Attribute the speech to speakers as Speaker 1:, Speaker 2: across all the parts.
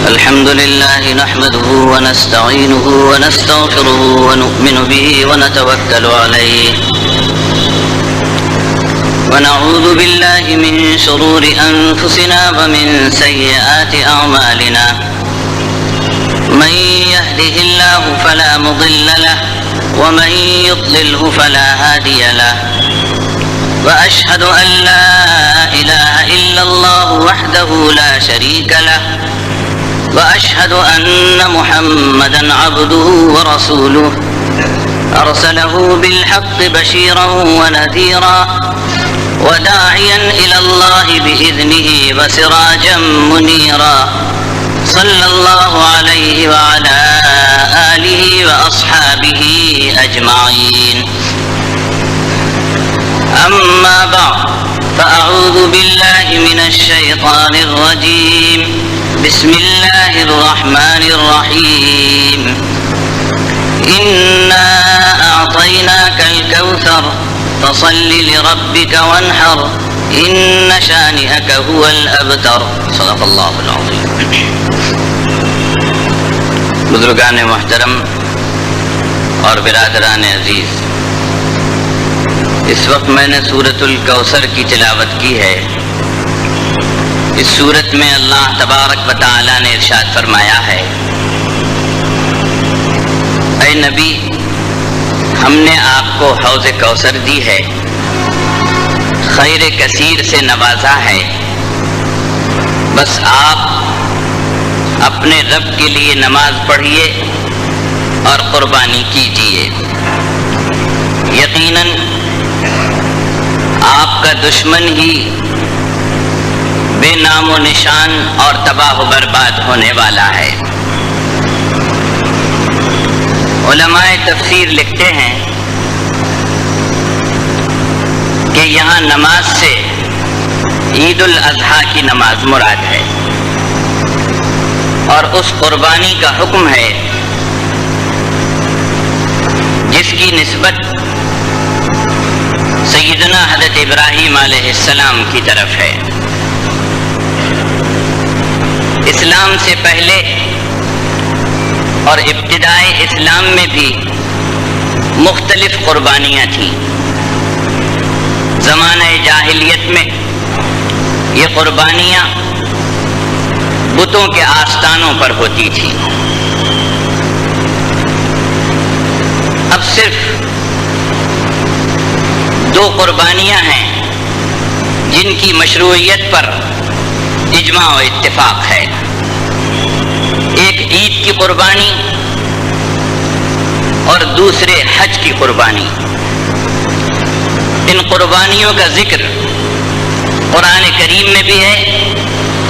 Speaker 1: الحمد لله نحمده ونستعينه ونستغفره ونؤمن به ونتوكل عليه ونعوذ بالله من شرور أنفسنا ومن سيئات أعمالنا من يهده الله فلا مضل له ومن يضلله فلا هادي له وأشهد أن لا إله إلا الله وحده لا شريك له وأشهد أن محمدًا عبده ورسوله أرسله بالحق بشيرا ونذيرا وداعيا إلى الله بإذنه وسراجا منيرا صلى الله عليه وعلى آله وأصحابه أجمعين أما بعد فأعوذ بالله من الشيطان الرجيم بسم الله الرحمن الرحيم إنا أعطيناك الكوثر فصل لربك وانحر إن شانئك هو الأبتر صدق الله العظيم. بزرگان محترم اور برادران عزیز، اس وقت میں نے سورۃ الکوثر کی تلاوت کی ہے. اس سورت میں اللہ تبارک و تعالی نے ارشاد فرمایا ہے، اے نبی، ہم نے آپ کو حوض کوثر دی ہے، خیر کثیر سے نوازا ہے، بس آپ اپنے رب کے لیے نماز پڑھیے اور قربانی کیجیے. یقیناً آپ کا دشمن ہی بے نام و نشان اور تباہ و برباد ہونے والا ہے. علماء تفسیر لکھتے ہیں کہ یہاں نماز سے عید الاضحیٰ کی نماز مراد ہے، اور اس قربانی کا حکم ہے جس کی نسبت سیدنا حضرت ابراہیم علیہ السلام کی طرف ہے. اسلام سے پہلے اور ابتدائے اسلام میں بھی مختلف قربانیاں تھیں. زمانہ جاہلیت میں یہ قربانیاں بتوں کے آستانوں پر ہوتی تھیں. اب صرف دو قربانیاں ہیں جن کی مشروعیت پر اجماع و اتفاق ہے. ایک عید کی قربانی اور دوسرے حج کی قربانی. ان قربانیوں کا ذکر قرآن کریم میں بھی ہے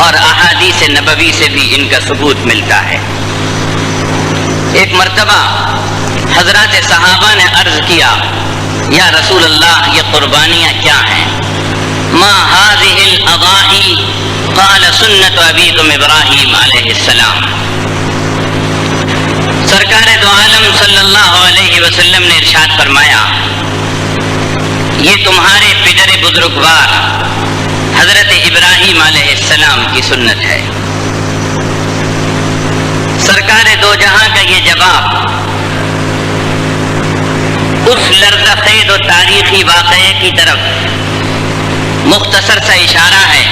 Speaker 1: اور احادیث نبوی سے بھی ان کا ثبوت ملتا ہے. ایک مرتبہ حضرات صحابہ نے عرض کیا، یا رسول اللہ، یہ قربانیاں کیا ہیں؟ ما هذه الاضاحی قال سنت ابیکم ابراہیم علیہ السلام. سرکار دو عالم صلی اللہ علیہ وسلم نے ارشاد فرمایا، یہ تمہارے پدر بزرگوار حضرت ابراہیم علیہ السلام کی سنت ہے. سرکار دو جہاں کا یہ جواب اس لرزہ خیز و تاریخی واقعے کی طرف مختصر سا اشارہ ہے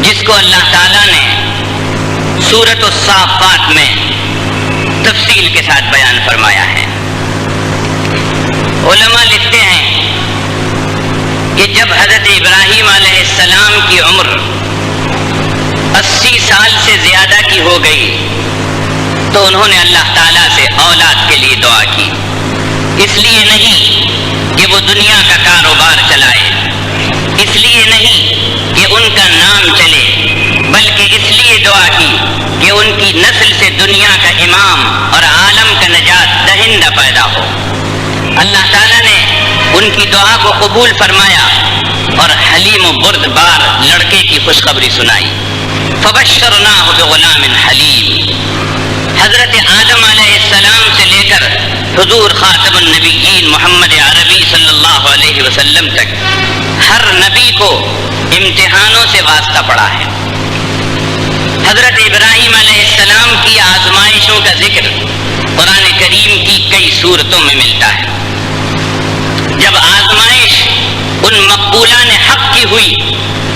Speaker 1: جس کو اللہ تعالیٰ نے سورۃ الصافات میں تفصیل کے ساتھ بیان فرمایا ہے. علماء لکھتے ہیں کہ جب حضرت ابراہیم علیہ السلام کی عمر 80 سال سے زیادہ کی ہو گئی تو انہوں نے اللہ تعالیٰ سے اولاد کے لیے دعا کی. اس لیے نہیں کہ وہ دنیا کا کاروبار چلائے، اس لیے نہیں کہ ان کا نام چلے، بلکہ اس لیے دعا کی کہ ان کی نسل سے دنیا کا امام اور عالم کا نجات دہندہ پیدا ہو. اللہ تعالیٰ نے ان کی دعا کو قبول فرمایا اور حلیم و بردبار لڑکے کی خوشخبری سنائی. فبشرناہ بغلام حلیم. حضرت آدم علیہ السلام سے لے کر حضور خاتم النبیین محمد عربی صلی اللہ علیہ وسلم تک ہر نبی کو امتحانوں سے واسطہ پڑا ہے۔ حضرت ابراہیم علیہ السلام کی آزمائشوں کا ذکر قرآن کریم کی کئی سورتوں میں ملتا ہے۔ جب آزمائش ان مقبولان حق کی ہوئی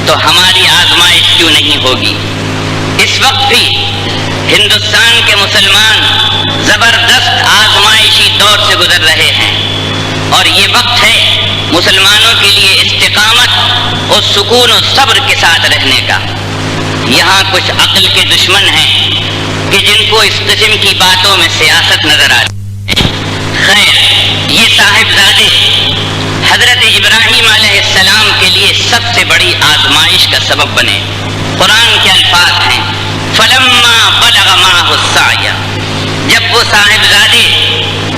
Speaker 1: تو ہماری آزمائش کیوں نہیں ہوگی؟ اس وقت بھی ہندوستان کے مسلمان زبردست آزمائشی دور سے گزر رہے ہیں، اور یہ وقت ہے مسلمانوں کے لیے استقامت اور سکون و صبر کے ساتھ رہنے کا۔ یہاں کچھ عقل کے دشمن ہیں کہ جن کو اس قسم کی باتوں میں سیاست نظر آتی ہے۔ خیر، یہ صاحبزادے حضرت ابراہیم علیہ السلام کے لیے سب سے بڑی آزمائش کا سبب بنے۔ قرآن کے الفاظ ہیں فلما بلغ معه السعی، جب وہ صاحبزادے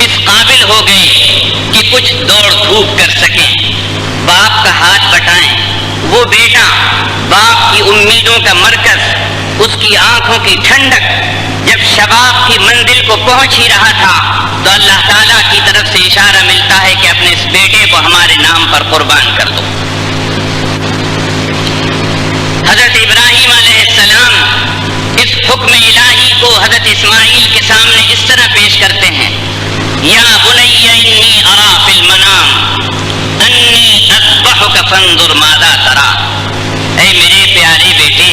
Speaker 1: اس قابل ہو گئے کہ کچھ دوڑ دھوپ کر سکیں، باپ کا ہاتھ بٹائیں، وہ بیٹا باپ کی امیدوں کا مرکز، اس کی آنکھوں کی ٹھنڈک، جب شباب کی منزل کو پہنچ ہی رہا تھا تو اللہ تعالیٰ کی طرف سے اشارہ ملتا ہے کہ اپنے اس بیٹے کو ہمارے نام پر قربان کر دو۔ حضرت ابراہیم علیہ السلام اس حکم الہی کو حضرت اسماعیل کے سامنے اس طرح پیش کرتے ہیں، یا بنی انی ارا فی المنام انی اذبحک فانظر ماذا تری، اے میرے پیارے بیٹے،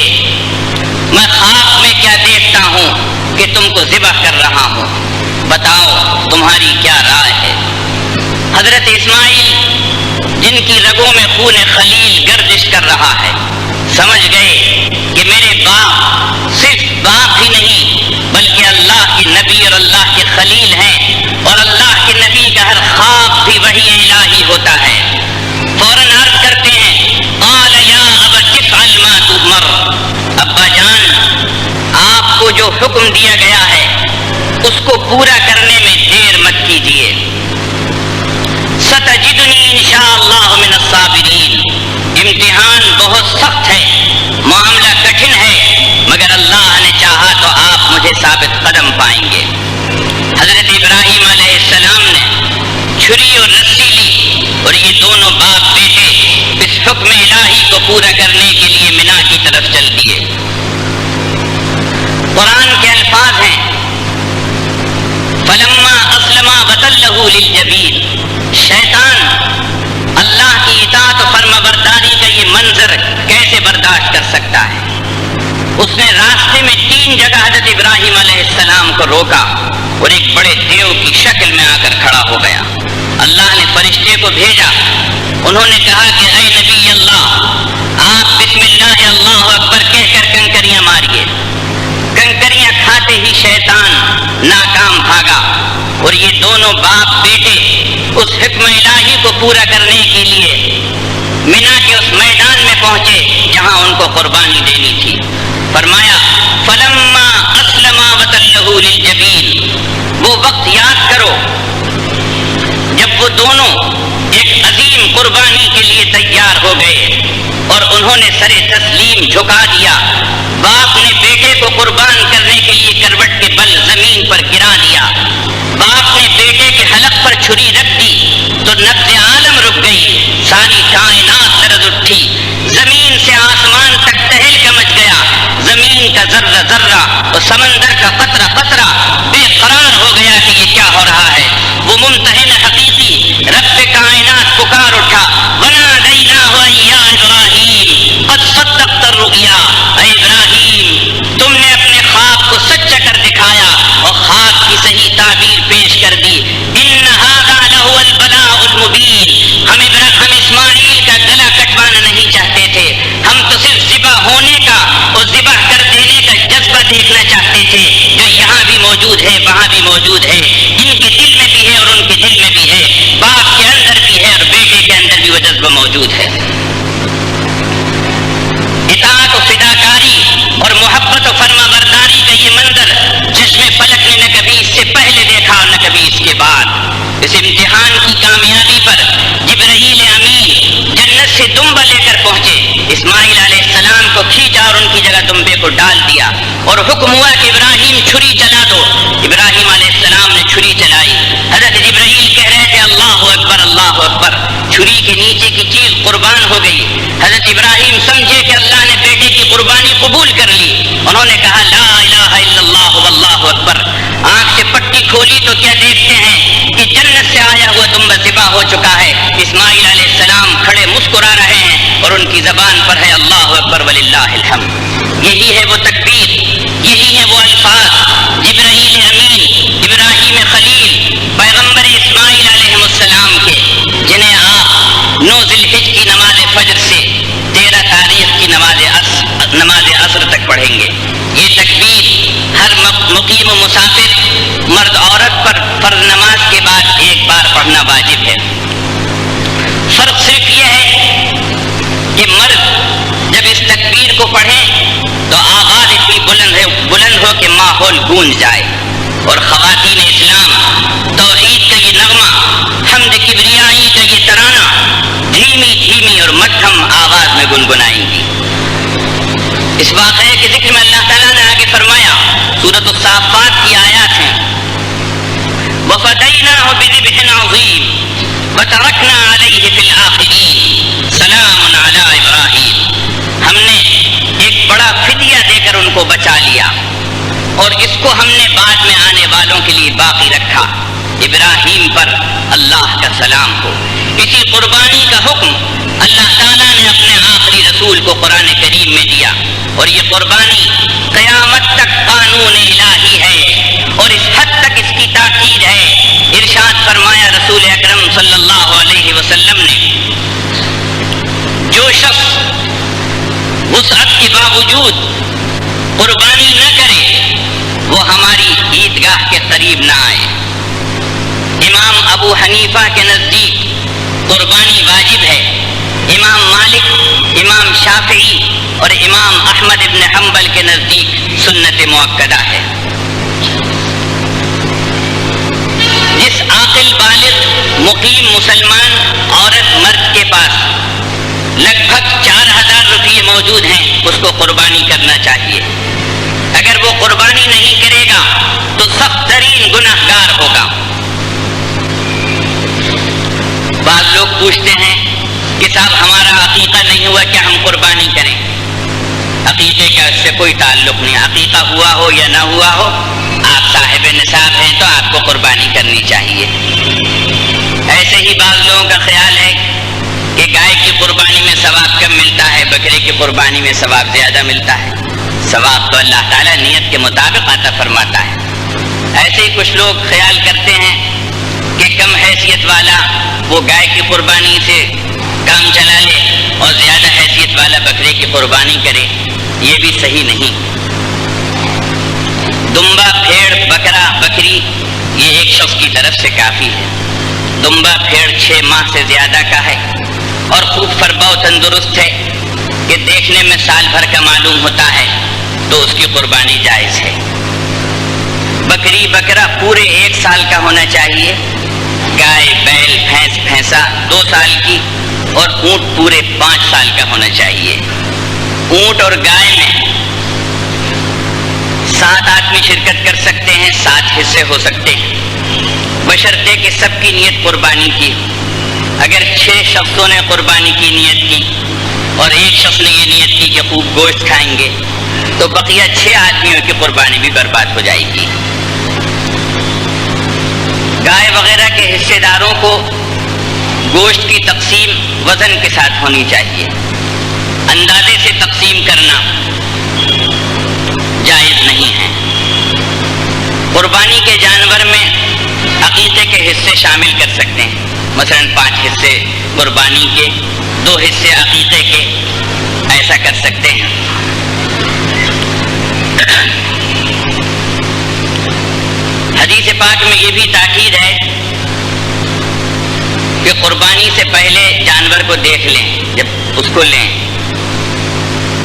Speaker 1: میں خواب میں کیا دیکھتا ہوں کہ تم کو ذبح کر رہا ہوں، بتاؤ تمہاری کیا رائے ہے۔ حضرت اسماعیل جن کی رگوں میں خون خلیل گردش کر رہا ہے، سمجھ گئے کہ میرے باپ صرف باپ ہی نہیں بلکہ اللہ کے نبی اور اللہ کے خلیل ہیں، اور اللہ کے نبی کا ہر خواب بھی وحی الہی ہوتا ہے۔ فوراً عرض کرتے ہیں قال یا ابت افعل ما تؤمر، ابا جان آپ کو جو حکم دیا گیا ہے اس کو پورا کرنے میں دیر مت کیجیے۔ ستجدنی انشاءاللہ من الصابرین، امتحان بہت سخت ہے، معاملہ کٹھن ہے، مگر اللہ نے چاہا تو آپ مجھے ثابت قدم پائیں گے۔ حضرت ابراہیم علیہ السلام نے چھری اور رسی لی اور یہ دونوں باپ بیٹے اس حکم الہی کو پورا کرنے کے لیے منا کی طرف چل دیے۔ قرآن کے الفاظ ہیں فلما اسلما وتلہ للجبین، شیطان اللہ کی اطاعت و فرمانبرداری کا یہ منظر کیسے برداشت کر سکتا ہے؟ اس نے راستے میں 3 جگہ حضرت ابراہیم علیہ السلام کو روکا اور ایک بڑے دیو کی شکل میں آ کر کھڑا ہو گیا۔ اللہ نے فرشتے کو بھیجا، انہوں نے کہا کہ اے نبی اللہ، آپ بسم اللہ اللہ اکبر کہہ کر کنکریاں ماریے۔ کنکریاں کھاتے ہی شیطان ناکام بھاگا، اور یہ دونوں باپ بیٹے اس حکم الہی کو پورا کرنے کے لیے مینا کے اس میدان میں پہنچے جہاں ان کو قربانی دینی تھی۔ فرمایا فلما اسلما وتلہ للجبین، وہ وقت یاد کرو جب وہ دونوں ایک عظیم قربانی کے لیے تیار ہو گئے اور انہوں نے سر تسلیم جھکا دیا۔ باپ نے بیٹے کو قربان کرنے کے لیے کروٹ کے بل زمین پر گرا دیا، باپ نے بیٹے کے حلق پر چھری رکھ دی تو نبض عالم رک گئی، ساری کائنات لرز اٹھی، زمین سے آسمان تک تہلکا مچ گیا، زمین کا ذرہ ذرہ اور سمندر کا قطرہ قطرہ بے قرار ہو گیا کہ یہ کیا ہو رہا ہے۔ وہ ممتحن حقیقی رب کائنات پکار اٹھا، ونادیناہ یا ابراہیم قد صدقت الرؤیا، اے ابراہیم تم نے اپنے خواب کو سچا کر دکھایا اور خواب کی صحیح تعبیر پیش کر دی۔ ان ھذا لہو البلاء المبین، ہم اسماعیل کا گلا کٹوانا نہیں چاہتے تھے، ہم تو صرف ذبح ہونے کا اور ذبح کر دینے کا جذبہ دیکھنا چاہتے تھے جو یہاں بھی موجود ہے وہاں بھی موجود ہے، ان کے دل میں بھی ہے اور ان کے دل میں بھی ہے، باپ کے اندر بھی ہے اور بیٹے کے اندر بھی وہ جذبہ موجود ہے۔ اطاعت و فداکاری اور محبت و فرمانبرداری کا یہ منظر چشم فلک نے نہ کبھی اس سے پہلے دیکھا اور نہ کبھی اس کے بعد۔ اس امتحان کی کامیابی پر جبرائیل امین جنت سے دمبا لے کر پہنچے، اسماعیل علیہ السلام کو کھینچا اور ان کی جگہ دمبے کو ڈال دیا اور حکم ہوا کہ ابراہیم چھری چلا دو۔ ابراہیم علیہ السلام نے چھری چلائی، حضرت جبرائیل کہہ رہے تھے اللہ اکبر اللہ اکبر، چھری کے نیچے کی چیز قربان ہو گئی. حضرت ابراہیم سمجھے کہ اللہ نے بیٹے کی قربانی قبول کر لی. انہوں نے کہا لا الہ الا اللہ واللہ اکبر. آنکھ سے پٹی کھولی تو کیا دیکھتے ہیں کہ جنت سے آیا ہوا دمبا ذبح ہو چکا ہے. اسماعیل علیہ السلام کھڑے مسکرا رہے ہیں اور ان کی زبان پر ہے اللہ اکبر وللہ الحمد. یہی ہے وہ تکبیر, یہی ہے وہ الفاظ جبرائیل امین, ابراہیم خلیل, پیغمبر اسماعیل علیہ السلام کے, جنہیں آپ 9 ذی الحجہ کی نماز فجر سے 13 تاریخ کی نماز عصر تک پڑھیں گے. یہ تکبیر ہر مقیم و مسافر مرد عورت پر فرض نماز کے بعد ایک بار پڑھنا واجب ہے. فرق صرف یہ ہے کہ مرد جب اس تکبیر کو پڑھیں تو آواز اتنی بلند ہو کہ ماحول گونج جائے, اور خواتین اسلام توحید کا یہ نغمہ, حمد کبریائی کا یہ ترانہ دھیمی دھیمی اور مدھم آواز میں گنگنائیں گی. اس واقعے کے ذکر میں اللہ تعالیٰ نے آگے فرمایا, سورۃ الصافات کی آیات ہیں, وَفَدَيْنَاهُ بِذِبْحٍ عَظِيمٍ وَتَرَكْنَا عَلَيْهِ فِي الْآخِرِينَ سَلَامٌ عَلَىٰ إِبْرَاهِيمَ. ہم نے ایک بڑا فدیہ دے کر ان کو بچا لیا اور اس کو ہم نے بعد میں آنے والوں کے لیے باقی رکھا. ابراہیم پر اللہ کا سلام ہو. اسی قربانی کا حکم اللہ تعالیٰ نے اپنے آخری رسول کو قرآن کریم میں دیا, اور یہ قربانی قیامت تک قانون الہی ہے, اور اس حد تک اس کی تاکید ہے. ارشاد فرمایا رسول اکرم صلی اللہ علیہ وسلم نے, جو شخص وسعت کے باوجود قربانی نہ کرے وہ ہماری عیدگاہ کے قریب نہ آئے. امام ابو حنیفہ کے نزدیک قربانی واجب ہے. امام مالک, امام شافعی اور امام احمد ابن حنبل کے نزدیک سنت مؤکدہ ہے. جس عاقل بالغ مقیم مسلمان عورت مرد کے پاس لگ بھگ 4000 روپئے موجود ہیں اس کو قربانی کرنا چاہیے. اگر وہ قربانی نہیں کرے گا تو سخت ترین گناہ گار ہوگا. بعض لوگ پوچھتے ہیں کہ صاحب ہمارا عقیقہ نہیں ہوا, کیا ہم قربانی کریں؟ عقیقے کا اس سے کوئی تعلق نہیں. عقیقہ ہوا ہو یا نہ ہوا ہو, آپ صاحب نصاب ہیں تو آپ کو قربانی کرنی چاہیے. ایسے ہی بعض لوگوں کا خیال ہے کہ گائے کی قربانی میں ثواب کم ملتا ہے, بکرے کی قربانی میں ثواب زیادہ ملتا ہے. ثواب تو اللہ تعالیٰ نیت کے مطابق عطا فرماتا ہے. ایسے ہی کچھ لوگ خیال کرتے ہیں کہ کم حیثیت والا وہ گائے کی قربانی سے کام چلا لے اور زیادہ حیثیت والا بکرے کی قربانی کرے. یہ بھی صحیح نہیں. دمبا, بھیڑ, بکرا, بکری یہ ایک شخص کی طرف سے کافی ہے. دمبا بھیڑ 6 ماہ سے زیادہ کا ہے اور خوب فربا و تندرست ہے کہ دیکھنے میں سال بھر کا معلوم ہوتا ہے تو اس کی قربانی جائز ہے. بکری, بکرا پورے 1 سال کا ہونا چاہیے. گائے, بیل, بھینس, بھینسا 2 سال کی, اور اونٹ پورے 5 سال کا ہونا چاہیے. اونٹ اور گائے میں 7 آدمی شرکت کر سکتے ہیں, 7 حصے ہو سکتے ہیں, بشرطے کہ سب کی نیت قربانی کی. اگر 6 شخصوں نے قربانی کی نیت کی اور ایک شخص نے یہ نیت کی کہ خوب گوشت کھائیں گے تو بقیہ 6 آدمیوں کی قربانی بھی برباد ہو جائے گی. گائے وغیرہ کے حصے داروں کو گوشت کی تقسیم وزن کے ساتھ ہونی چاہیے. اندازے سے تقسیم کرنا جائز نہیں ہے. قربانی کے جانور میں عقیقے کے حصے شامل کر سکتے ہیں. مثلا 5 حصے قربانی کے, 2 حصے عقیقے کے, ایسا کر سکتے ہیں. حدیث پاک میں یہ بھی تاکید ہے کہ قربانی سے پہلے جانور کو دیکھ لیں. جب اس کو لیں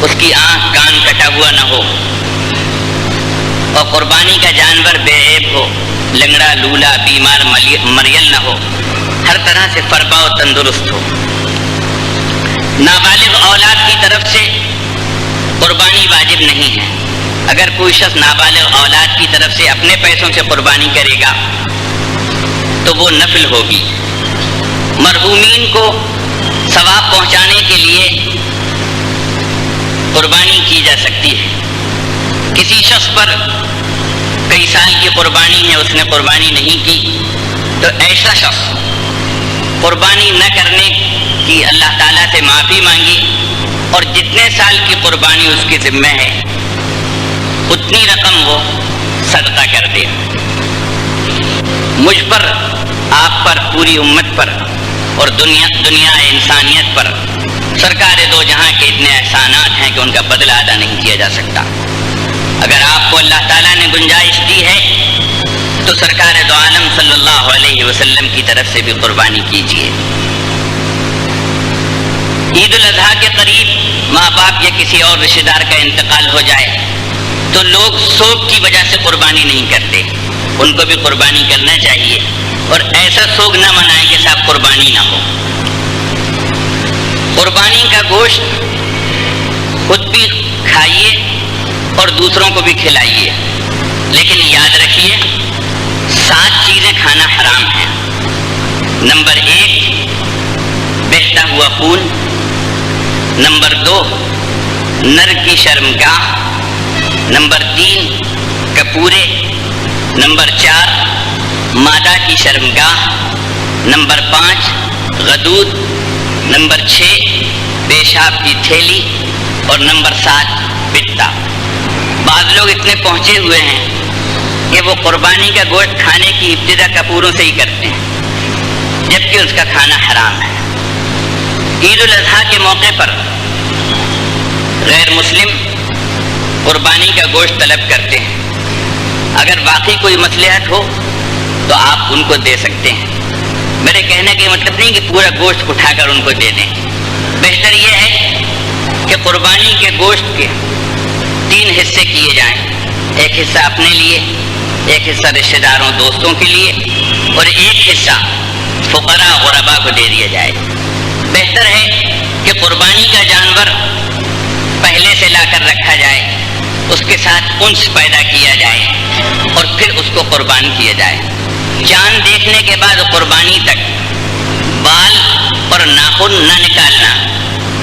Speaker 1: اس کی آنکھ کان کٹا ہوا نہ ہو اور قربانی کا جانور بے عیب ہو, لنگڑا, لولا, بیمار, مریل نہ ہو, ہر طرح سے فربا و تندرست ہو. نابالغ اولاد کی طرف سے قربانی واجب نہیں ہے. اگر کوئی شخص نابالغ اولاد کی طرف سے اپنے پیسوں سے قربانی کرے گا تو وہ نفل ہوگی. مرحومین کو ثواب پہنچانے کے لیے قربانی کی جا سکتی ہے۔ کسی شخص پر کئی سال کی قربانی ہے، اس نے قربانی نہیں کی، تو ایسا شخص قربانی نہ کرنے کی اللہ تعالیٰ سے معافی مانگی اور جتنے سال کی قربانی اس کی ذمہ ہے اتنی رقم وہ صدقہ کر دے۔ مجھ پر، آپ پر، پوری امت پر اور دنیا انسانیت پر سرکار دو جہاں کے اتنے احسانات ہیں کہ ان کا بدلہ ادا نہیں کیا جا سکتا۔ اگر آپ کو اللہ تعالیٰ نے گنجائش دی ہے تو سرکار دو عالم صلی اللہ علیہ وسلم کی طرف سے بھی قربانی کیجیے۔ عید الاضحیٰ کے قریب ماں باپ یا کسی اور رشتہ دار کا انتقال ہو جائے تو لوگ سوگ کی وجہ سے قربانی نہیں کرتے، ان کو بھی قربانی کرنا چاہیے اور ایسا سوگ نہ منائیں کہ صاحب قربانی نہ ہو۔ قربانی کا گوشت خود بھی کھائیے اور دوسروں کو بھی کھلائیے، لیکن یاد رکھیے 7 چیزیں کھانا حرام ہے۔ نمبر 1 بہتا ہوا خون، نمبر 2 نر کی شرمگاہ، نمبر 3 کپورے، نمبر 4 مادہ کی شرمگاہ، نمبر 5 غدود، نمبر 6 پیشاب کی تھیلی اور نمبر 7 پتا۔ بعض لوگ اتنے پہنچے ہوئے ہیں کہ وہ قربانی کا گوشت کھانے کی ابتدا کپوروں سے ہی کرتے ہیں، جبکہ اس کا کھانا حرام ہے۔ عید الاضحیٰ کے موقع پر غیر مسلم قربانی کا گوشت طلب کرتے ہیں، اگر واقعی کوئی مصلحت ہو تو آپ ان کو دے سکتے ہیں۔ میرے کہنے کا مطلب نہیں کہ پورا گوشت اٹھا کر ان کو دے دیں، بہتر یہ ہے کہ قربانی کے گوشت کے 3 حصے کیے جائیں، ایک حصہ اپنے لیے، ایک حصہ رشتہ داروں دوستوں کے لیے اور ایک حصہ فقراء غرباء کو دے دیا جائے۔ بہتر ہے کہ قربانی کا جانور پہلے سے لا کر رکھا جائے، اس کے ساتھ انس پیدا کیا جائے اور پھر اس کو قربان کیا جائے۔ چاند دیکھنے کے بعد قربانی تک بال اور ناخن نہ نکالنا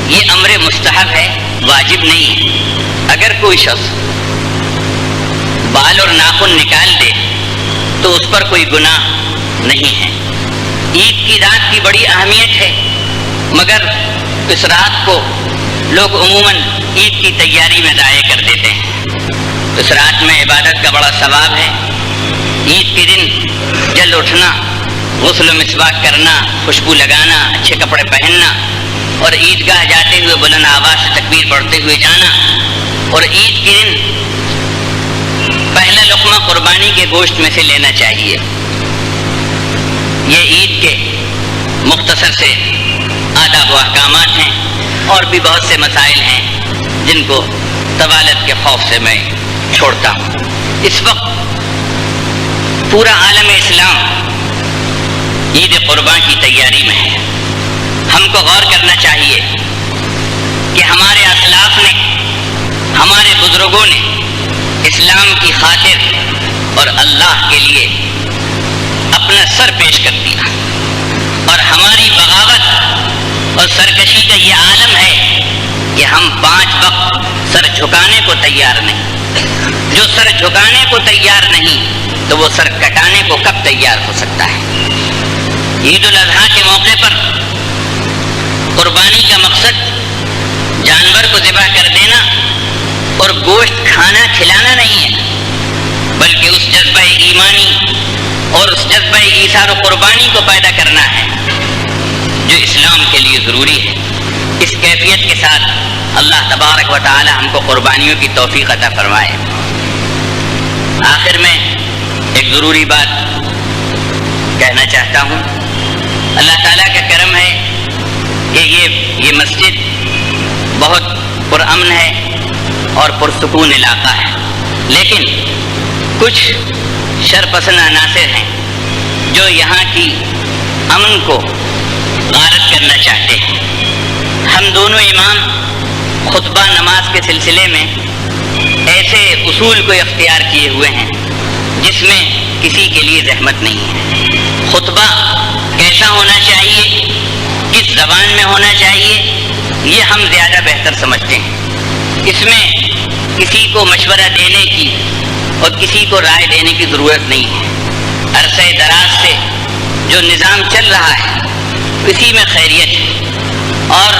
Speaker 1: یہ امر مستحب ہے، واجب نہیں۔ اگر کوئی شخص بال اور ناخن نکال دے تو اس پر کوئی گناہ نہیں ہے۔ عید کی رات کی بڑی اہمیت ہے، مگر اس رات کو لوگ عموماً عید کی تیاری میں ضائع کر دیتے ہیں۔ اس رات میں عبادت کا بڑا ثواب ہے۔ عید کے دن جلد اٹھنا، غسل و مسواک کرنا، خوشبو لگانا، اچھے کپڑے پہننا اور عیدگاہ جاتے ہوئے بلند آواز سے تکبیر پڑھتے ہوئے جانا، اور عید کے دن پہلا لقمہ قربانی کے گوشت میں سے لینا چاہیے۔ یہ عید کے مختصر سے آداب و احکامات ہیں، اور بھی بہت سے مسائل ہیں جن کو طوالت کے خوف سے میں چھوڑتا ہوں۔ اس وقت پورا عالم اسلام عید قربان کی تیاری میں ہے۔ ہم کو غور کرنا چاہیے کہ ہمارے اسلاف نے، ہمارے بزرگوں نے اسلام کی خاطر اور اللہ کے لیے اپنا سر پیش کر دیا، اور ہماری بغاوت اور سرکشی کا یہ عالم ہے کہ ہم 5 وقت سر جھکانے کو تیار نہیں۔ جو سر جھکانے کو تیار نہیں تو وہ سر کٹانے کو کب تیار ہو سکتا ہے؟ عید الاضحیٰ کے موقع پر قربانی کا مقصد جانور کو ذبح کر دینا اور گوشت کھانا کھلانا نہیں ہے، بلکہ اس جذبہ ایمانی اور اس جذبہ ایثار و قربانی کو پیدا کرنا ہے جو اسلام کے لیے ضروری ہے۔ اس کیفیت کے ساتھ اللہ تبارک و تعالی ہم کو قربانیوں کی توفیق عطا فرمائے۔ آخر میں ایک ضروری بات کہنا چاہتا ہوں۔ اللہ تعالیٰ کا کرم ہے کہ یہ مسجد بہت پرامن ہے اور پرسکون علاقہ ہے، لیکن کچھ شرپسند عناصر ہیں جو یہاں کی امن کو غارت کرنا چاہتے ہیں۔ ہم دونوں امام خطبہ نماز کے سلسلے میں ایسے اصول کو اختیار کیے ہوئے ہیں جس میں کسی کے لیے زحمت نہیں ہے۔ خطبہ کیسا ہونا چاہیے کس زبان میں ہونا چاہیے یہ ہم زیادہ بہتر سمجھتے ہیں۔ اس میں کسی کو مشورہ دینے کی اور کسی کو رائے دینے کی ضرورت نہیں ہے۔ عرصہ دراز سے جو نظام چل رہا ہے اسی میں خیریت ہے، اور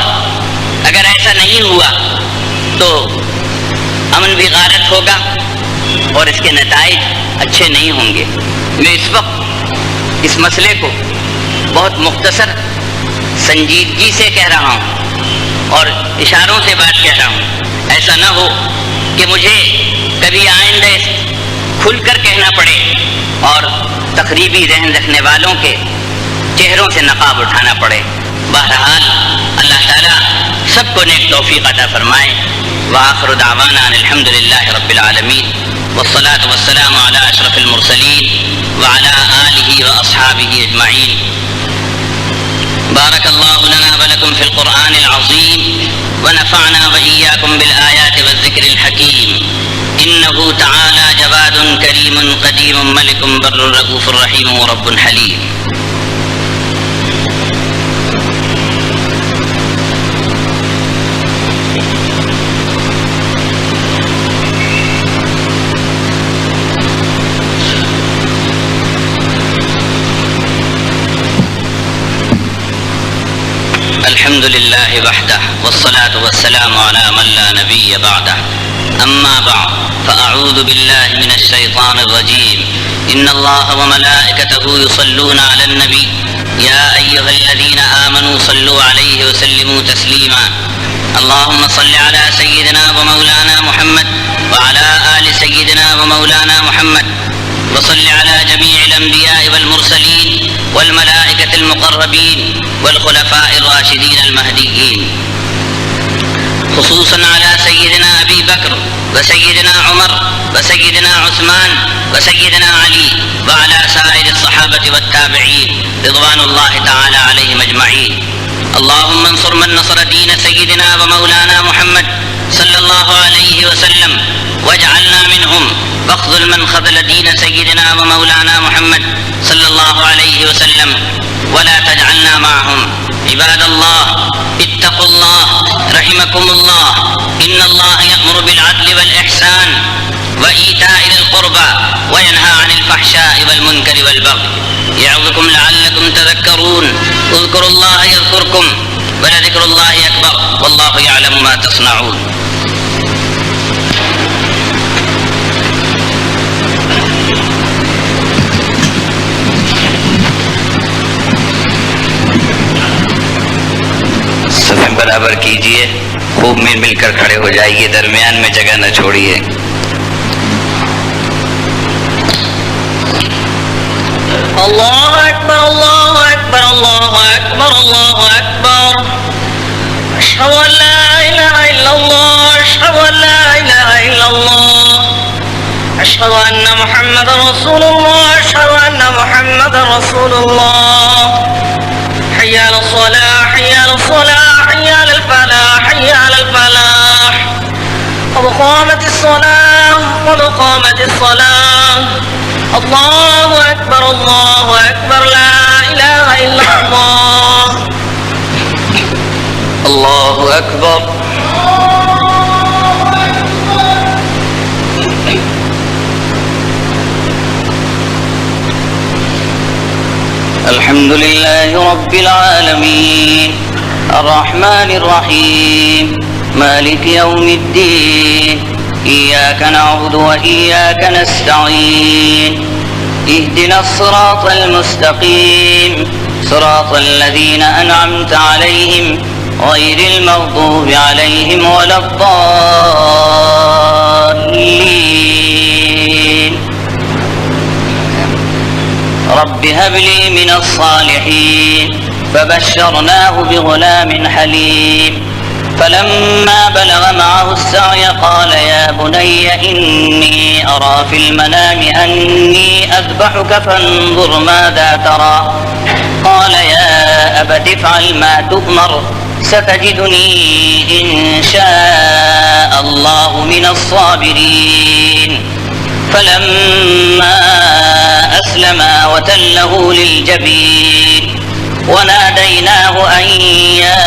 Speaker 1: اگر ایسا نہیں ہوا تو امن بھی غارت ہوگا اور اس کے نتائج اچھے نہیں ہوں گے۔ میں اس وقت اس مسئلے کو بہت مختصر سنجیدگی سے کہہ رہا ہوں اور اشاروں سے بات کہہ رہا ہوں، ایسا نہ ہو کہ مجھے کبھی آئندہ کھل کر کہنا پڑے اور تقریبی ذہن رکھنے والوں کے چہروں سے نقاب اٹھانا پڑے۔ بہرحال اللہ تعالیٰ سب کو نیک توفیق عطا فرمائے۔ وآخر دعوانا ان الحمد للہ رب العالمین، والصلاة والسلام على اشرف المرسلین وعلى آلہ واصحابہ اجمعین۔ بارک اللہ لنا ولکم فی القرآن العظیم ونفعنا وإیاکم بالآیات والذکر الحکیم۔ انہ تعالی جواد کریم قدیم ملک بر رؤوف رحیم رب حلیم۔ الحمد لله وحده والصلاة والسلام على من لا نبي بعده، أما بعد فأعوذ بالله من الشيطان الرجيم۔ إن الله وملائكته يصلون على النبي يا أيها الذين آمنوا صلوا عليه وسلموا تسليما۔ اللهم صل على سيدنا ومولانا محمد وعلى آل سيدنا ومولانا محمد، وصل على جميع الأنبياء والمرسلين والملائكة المقربين والخلفاء الراشدين المهديين، خصوصا على سيدنا أبي بكر وسيدنا عمر وسيدنا عثمان وسيدنا علي وعلى سائر الصحابة والتابعين رضوان الله تعالى عليهم أجمعين۔ اللهم انصر من نصر دين سيدنا ومولانا محمد صلى الله عليه وسلم واجعلنا منهم، واخذل من خذل دين سيدنا ومولانا محمد صلى الله عليه وسلم ولا تجعلنا معهم۔ عباد الله اتقوا الله رحمكم الله، إن الله يأمر بالعدل والإحسان وإيتاء ذي القربى وينهى عن الفحشاء والمنكر والبغي، يعظكم لعلكم تذكرون۔ اذكروا الله يذكركم ولذكر الله أكبر والله يعلم ما تصنعون۔ صف برابر کیجئے، خوب مل مل کر کھڑے ہو جائیے، درمیان میں جگہ نہ چھوڑیے۔
Speaker 2: اللہ اکبر اللہ اکبر اللہ اکبر اللہ اکبر، اشہد ان لا الہ الا اللہ اشہد ان لا الہ الا اللہ، اشہد ان محمد رسول اللہ اشہد ان محمد رسول اللہ۔ حی علی الصلاة حی علی الصلاة حی علی الفلاح حی علی الفلاح، قد قامت الصلاة قد قامت الصلاة۔ اللہ اکبر لا الہ الا اللہ،
Speaker 1: اللہ اکبر۔ الحمد للہ رب العالمین الرحمن الرحیم مالک یوم الدین، إياك نعبد وإياك نستعين، اهدنا الصراط المستقيم صراط الذين أنعمت عليهم غير المغضوب عليهم ولا الضالين۔ رب هب لي من الصالحين، فبشرناه بغلام حليم، فلما بلغ معه السعي قال يا بني إني أرى في المنام أني أذبحك فانظر ماذا ترى، قال يا أبت افعل ما تؤمر ستجدني إن شاء الله من الصابرين۔ فلما أسلما وتله للجبين وناديناه أن يا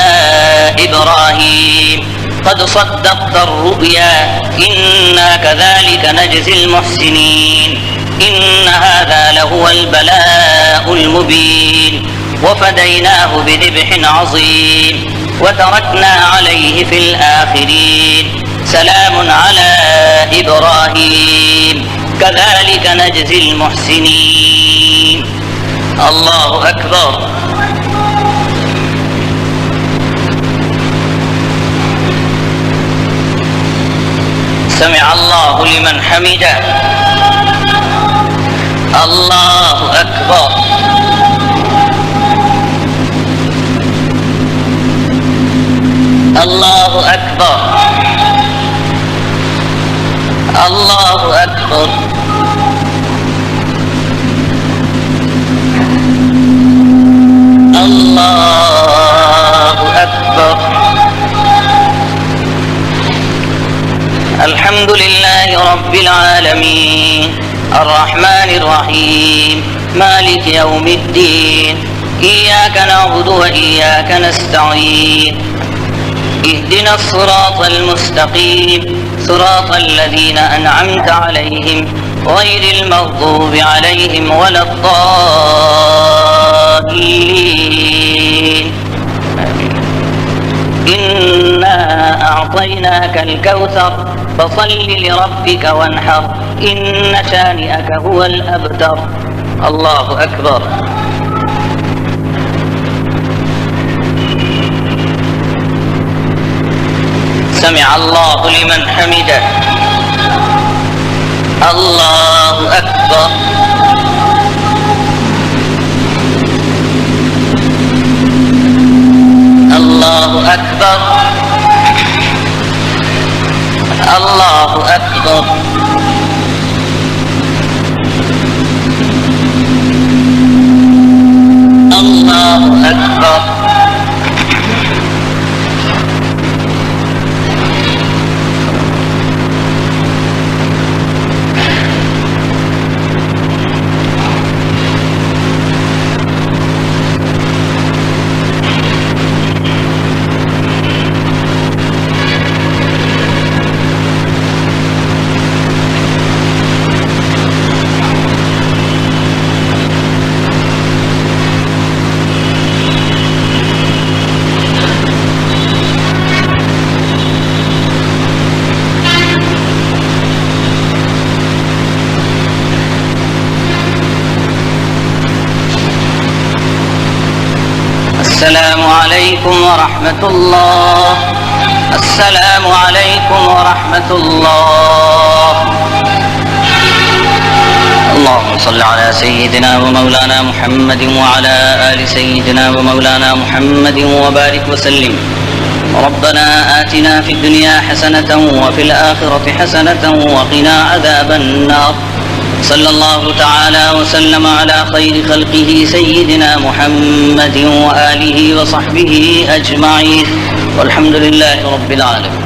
Speaker 1: إبراهيم قد صدقت الرؤيا إنا كذلك نجزي المحسنين إن هذا لهو البلاء المبين وفديناه بذبح عظيم وتركنا عليه في الآخرين سلام على إبراهيم كذلك نجزي المحسنين. الله أكبر. سمع الله لمن حمده. الله أكبر. الله أكبر. الله أكبر. الله أكبر. الحمد لله رب العالمين الرحمن الرحيم مالك يوم الدين إياك نعبد وإياك نستعين اهدنا الصراط المستقيم صراط الذين أنعمت عليهم غير المغضوب عليهم ولا الضالين. إنا أعطيناك الكوثر فصل لربك وانحر إن شانئك هو الأبتر. الله أكبر. سمع الله لمن حمده. الله أكبر. الله أكبر. الله أكبر. الله أكبر. السلام عليكم ورحمة الله. السلام عليكم ورحمة الله. اللهم صل على سيدنا ومولانا محمد وعلى آل سيدنا ومولانا محمد وبارك وسلم. ربنا آتنا في الدنيا حسنة وفي الآخرة حسنة وقنا عذاب النار. صلى الله تعالى وسلم على خير خلقه سيدنا محمد وآله وصحبه أجمعين والحمد لله رب العالمين.